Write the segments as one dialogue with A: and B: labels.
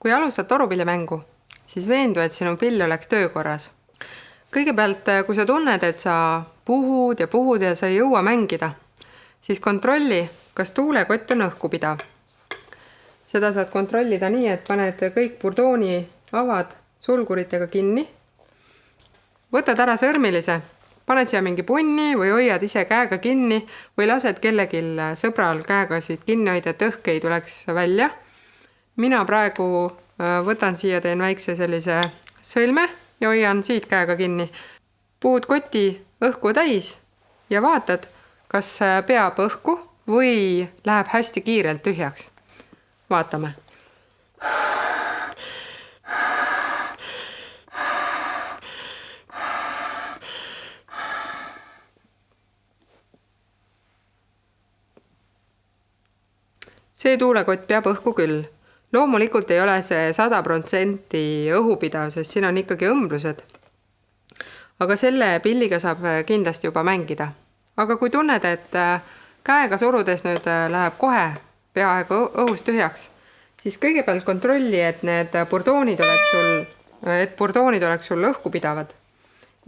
A: Kui alustad torupiljamängu, siis veendu, et sinu pill oleks töökorras. Kõigepealt, kui sa tunned, et sa puhud ja sa ei jõua mängida, siis kontrolli, kas tuulekott on õhku pidav. Seda saad kontrollida nii, et paned kõik burdooni avad sulguritega kinni. Võtad ära sõrmilise, paned siia mingi punni või hoiad ise käega kinni või lased kellegil sõbral käega siit kinni hoida, et õhk ei tuleks välja. Mina praegu võtan siia, teen väikse sellise sõlme ja hoian siit käega kinni. Puhud koti õhku täis ja vaatad, kas peab õhku või läheb hästi kiirelt tühjaks. Vaatame. See tuulekott peab õhku küll. Loomulikult ei ole see 100% õhupidav, sest siin on ikkagi õmblused. Aga selle pilliga saab kindlasti juba mängida. Aga kui tunned, et käega surudes nüüd läheb kohe peaaegu õhust tühjaks, siis kõigepealt kontrolli, et need burdoonid oleks sul õhku pidavad.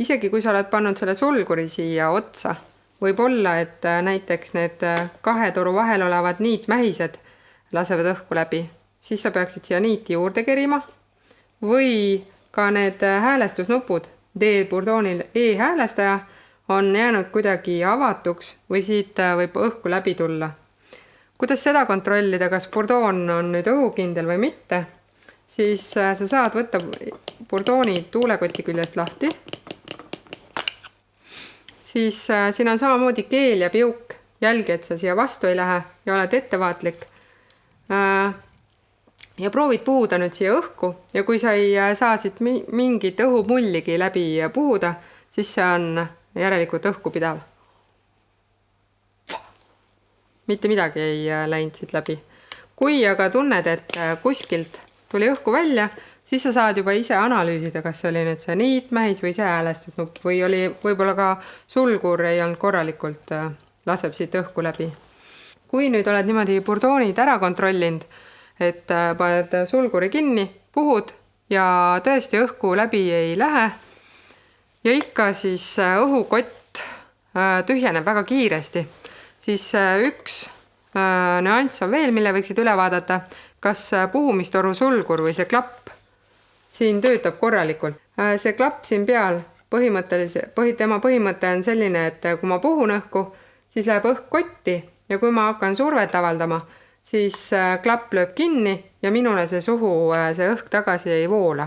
A: Isegi kui sa oled pannud selle sulguri siia otsa, võib olla, et näiteks need 2 toru vahel olevad niitmähised lasevad õhku läbi. Siis sa peaksid siia niiti juurde kerima või ka need häälestusnupud D-burdoonil E-häälestaja on jäänud kuidagi avatuks või siit võib õhku läbi tulla. Kuidas seda kontrollida, kas burdoon on nüüd õhukindel või mitte, siis sa saad võtta burdooni tuulekoti küljest lahti. Siis siin on samamoodi keel ja piuk. Jälgi, et sa siia vastu ei lähe ja oled ettevaatlik. Ja proovid puhuda nüüd siia õhku ja kui sa ei saa siit mingit õhumulligi läbi puhuda, siis see on järelikult õhku pidav. Mitte midagi ei läinud siit läbi. Kui aga tunned, et kuskilt tuli õhku välja, siis sa saad juba ise analüüsida, kas see oli nüüd see niitmähis või see häälestusnupp või oli võib-olla ka sulgur ei olnud korralikult, laseb siit õhku läbi. Kui nüüd oled niimoodi burdoonid ära kontrollinud, et paned sulguri kinni, puhud ja tõesti õhku läbi ei lähe ja ikka siis õhukott tühjeneb väga kiiresti, siis üks nüanss on veel, mille võiksid üle vaadata, kas puhumistoru sulgur või see klapp siin töötab korralikult. See klapp siin peal tema põhimõte on selline, et kui ma puhun õhku, siis läheb õhk kotti ja kui ma hakkan survet avaldama, siis klapp lööb kinni ja minule see suhu see õhk tagasi ei voola.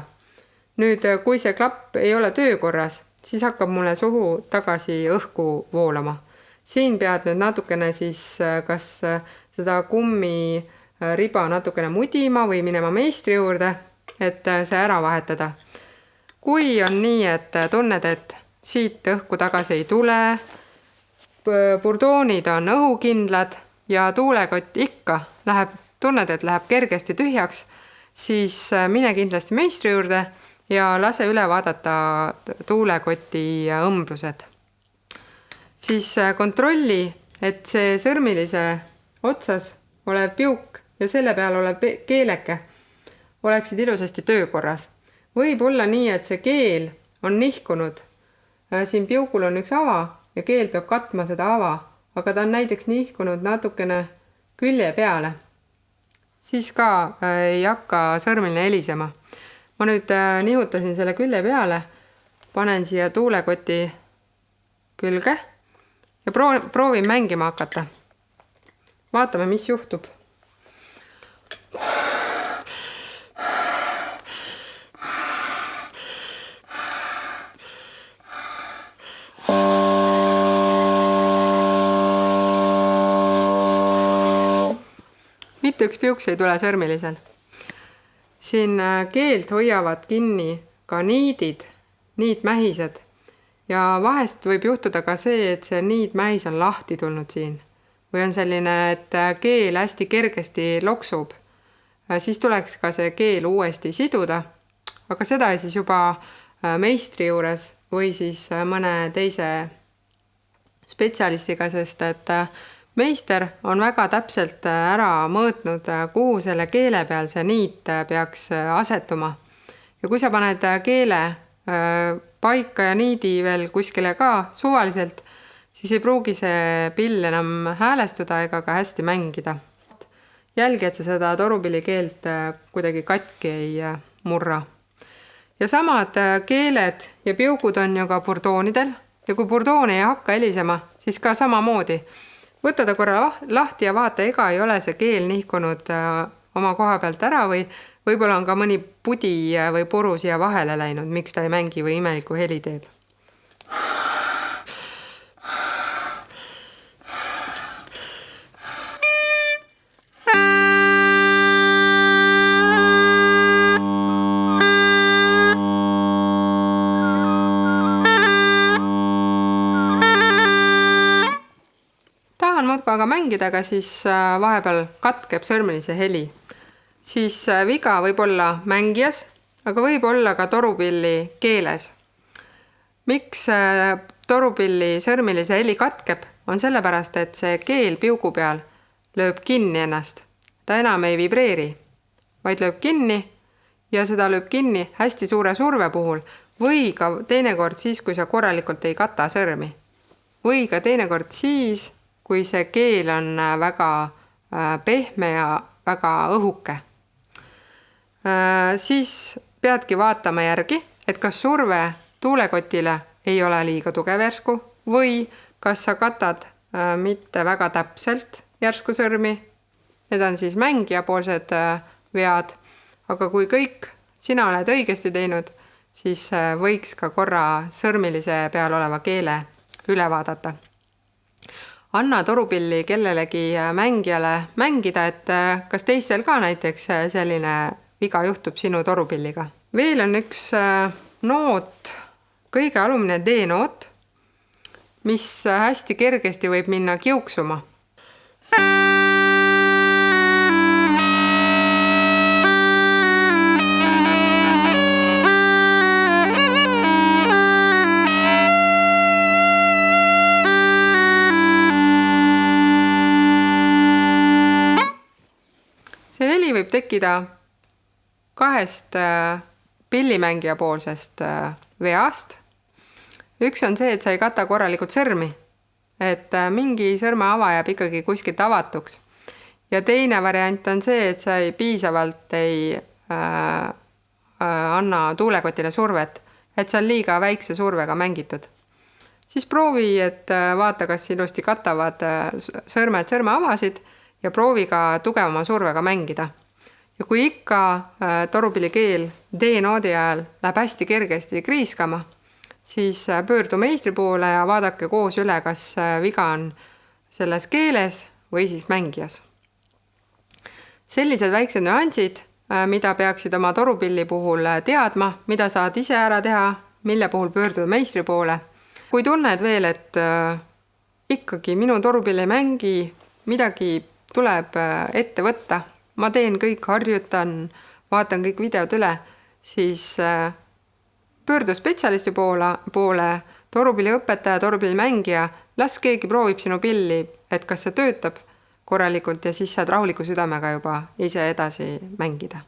A: Nüüd, kui see klapp ei ole töökorras, siis hakkab mulle suhu tagasi õhku voolama. Siin pead nüüd natukene siis kas seda kummi riba natukene mudima või minema meistri juurde, et see ära vahetada. Kui on nii, et tunned, et siit õhku tagasi ei tule, burdoonid on õhukindlad ja tuulekott ikka tunned, et läheb kergesti tühjaks, siis mine kindlasti meistri juurde ja lase üle vaadata tuulekoti õmblused. Siis kontrolli, et see sõrmilise otsas olev piuk ja selle peal olev keeleke oleksid ilusasti töökorras. Võib olla nii, et see keel on nihkunud. Siin piukul on üks ava ja keel peab katma seda ava, aga ta on näiteks nihkunud natukene külje peale. Siis ka ei hakka sõrmiline helisema. Ma nüüd nihutasin selle külje peale, panen siia tuulekoti külge ja proovin mängima hakata. Vaatame, mis juhtub. Mitte üks piuks ei tule sõrmilisel. Siin keelt hoiavad kinni ka niitmähised. Ja vahest võib juhtuda ka see, et see niitmähis on lahti tulnud siin. Või on selline, et keel hästi kergesti loksub. Siis tuleks ka see keel uuesti siduda. Aga seda siis juba meistri juures või siis mõne teise spetsialistiga, sest et Meister on väga täpselt ära mõõtnud, kuhu selle keele peal see niit peaks asetuma. Ja kui sa paned keele paika ja niidi veel kuskile ka suvaliselt, siis ei pruugi see pill enam häälestuda ega ka hästi mängida. Jälgi, et sa seda torupillikeelt kuidagi katki ei murra. Ja samad keeled ja piugud on ju ka burdoonidel ja kui burdoon ei hakka helisema, siis ka samamoodi. Võta ta korra lahti ja vaata, ega ei ole see keel nihkunud oma koha pealt ära või võib-olla on ka mõni pudi või puru siia vahele läinud, miks ta ei mängi või imeliku heli teeb. Tahan muudkui aga mängida, aga siis vahepeal katkeb sõrmelise heli. Siis viga võib olla mängijas, aga võib olla ka torupilli keeles. Miks torupilli sõrmelise heli katkeb, on sellepärast, et see keel piugu peal lööb kinni ennast. Ta enam ei vibreeri, vaid lööb kinni ja seda lööb kinni hästi suure surve puhul või ka teinekord siis, kui sa korralikult ei kata sõrmi. Või ka teinekord siis, kui see keel on väga pehme ja väga õhuke. Siis peadki vaatama järgi, et kas surve tuulekotile ei ole liiga tugev järsku või kas sa katad mitte väga täpselt järsku sõrmi. Need on siis mängijapoolsed vead, aga kui kõik sina oled õigesti teinud, siis võiks ka korra sõrmilise peal oleva keele üle vaadata. Anna torupilli kellelegi mängijale mängida, et kas teistel ka näiteks selline viga juhtub sinu torupilliga. Veel on üks noot, kõige alumine D-noot, mis hästi kergesti võib minna kiuksuma. See heli võib tekkida kahest pillimängija poolsest veast. Üks on see, et sa ei kata korralikult sõrmi, et mingi sõrme ava jääb ikkagi kuskilt avatuks. Ja teine variant on see, et sa piisavalt ei anna tuulekotile survet, et see on liiga väikse survega mängitud. Siis proovi, et vaata, kas ilusti katavad sõrmed sõrmeavasid ja proovi ka tugevama survega mängida. Ja kui ikka torupillikeel D-noodi ajal läheb hästi kergesti kriiskama, siis pöördu meistri poole ja vaadake koos üle, kas viga on selles keeles või siis mängijas. Sellised väiksed nüansid, mida peaksid oma torupilli puhul teadma, mida saad ise ära teha, mille puhul pöörduda meistri poole. Kui tunned veel, et ikkagi minu torupill ei mängi, midagi tuleb ette võtta, ma teen kõik, harjutan, vaatan kõik videod üle, siis pöördu spetsialisti poole, torupilliõpetaja, torupillimängija, las keegi proovib sinu pilli, et kas see töötab korralikult ja siis saad rahuliku südamega juba ise edasi mängida.